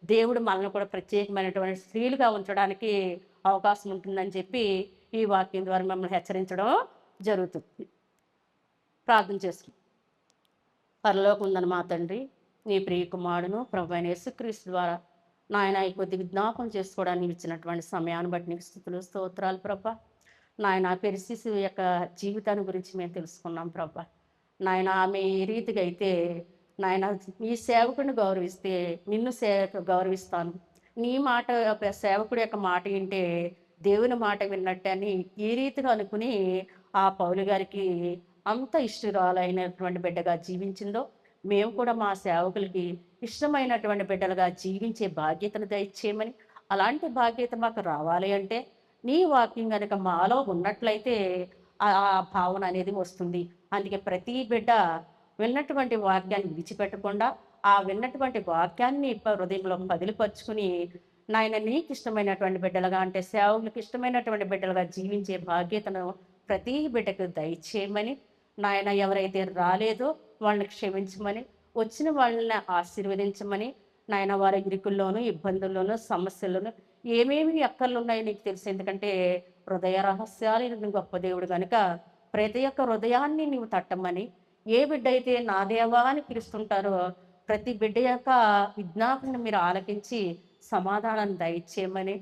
Speaker 1: దేవుడు మనల్ని కూడా ప్రత్యేకమైనటువంటి స్త్రీలుగా ఉంచడానికి అవకాశం ఉంటుందని చెప్పి ఈ వాక్యం ద్వారా మిమ్మల్ని హెచ్చరించడం జరుగుతుంది. ప్రార్థన చేసుకుందాం. పరలోకముందున్న మా తండ్రి, నీ ప్రియ కుమారుడును ప్రభువైన యేసుక్రీస్తు ద్వారా నాయన ఈ కొద్ది విజ్ఞాపం చేసుకోవడానికి ఇచ్చినటువంటి సమయాన్ని బట్టి నీకు స్తుతులు, స్తోత్రాలు ప్రభా. నాయన పెర్సిస్ యొక్క జీవితాన్ని గురించి మేము తెలుసుకున్నాం ప్రభా. నాయన ఆమె ఏ రీతిగా అయితే నాయన ఈ సేవకుడిని గౌరవిస్తే నిన్ను గౌరవిస్తాను, నీ మాట సేవకుడి యొక్క మాట వింటే దేవుని మాట విన్నట్టే అని ఈ రీతిగా అనుకుని ఆ పౌలు గారికి అంత ఇష్టరాలైనటువంటి బిడ్డగా జీవించిందో, మేము కూడా మా సేవకులకి ఇష్టమైనటువంటి బిడ్డలుగా జీవించే బాధ్యతను దయచేయమని, అలాంటి బాధ్యత మాకు రావాలి అంటే నీ వాక్యం కనుక మాలో ఉన్నట్లయితే ఆ భావన అనేది వస్తుంది. అందుకే ప్రతి బిడ్డ విన్నటువంటి వాక్యాన్ని విడిచిపెట్టకుండా ఆ విన్నటువంటి వాక్యాన్ని హృదయంలో బదిలిపరుచుకుని నాయన నీకు ఇష్టమైనటువంటి బిడ్డలుగా అంటే సేవకులకు ఇష్టమైనటువంటి బిడ్డలుగా జీవించే బాధ్యతను ప్రతి బిడ్డకు దయచేయమని, నాయన ఎవరైతే రాలేదో వాళ్ళని క్షమించమని, వచ్చిన వాళ్ళని ఆశీర్వదించమని, నాయన వారి ఇరుకుల్లోనూ ఇబ్బందుల్లోనూ సమస్యల్లోనూ ఏమేమి అక్కర్లు ఉన్నాయో నీకు తెలుసు. ఎందుకంటే హృదయ రహస్యాలు గొప్ప దేవుడు కనుక ప్రతి ఒక్క హృదయాన్ని నీవు తట్టమని, ఏ బిడ్డ అయితే నా దేవా అని పిలుస్తుంటారో ప్రతి బిడ్డ యొక్క విజ్ఞాపనను మీరు ఆలకించి సమాధానాన్ని దయచేయమని,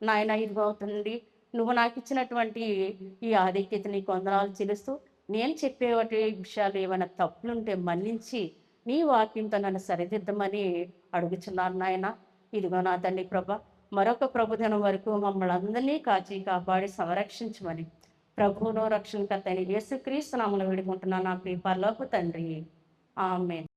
Speaker 1: నాయన ఇదిగో తండ్రి నువ్వు నాకు ఇచ్చినటువంటి ఈ ఆధిక్యత నీకు వందనాలు చెల్లిస్తూ, నేను చెప్పేవాటి విషయాలు ఏమైనా తప్పులుంటే మన్నించి నీ వాక్యంతో నన్ను సరిదిద్దమని అడుగుచున్నాను నాయన. ఇదిగో నా తండ్రి ప్రభ, మరొక ప్రభుదినం వరకు మమ్మల్ని అందరినీ కాచి కాపాడి సంరక్షించమని ప్రభువును రక్షణకర్త అయిన యేసుక్రీస్తు నామములో వేడుకుంటున్నాను నా ప్రియ పరలోకపు తండ్రి. ఆమేన్.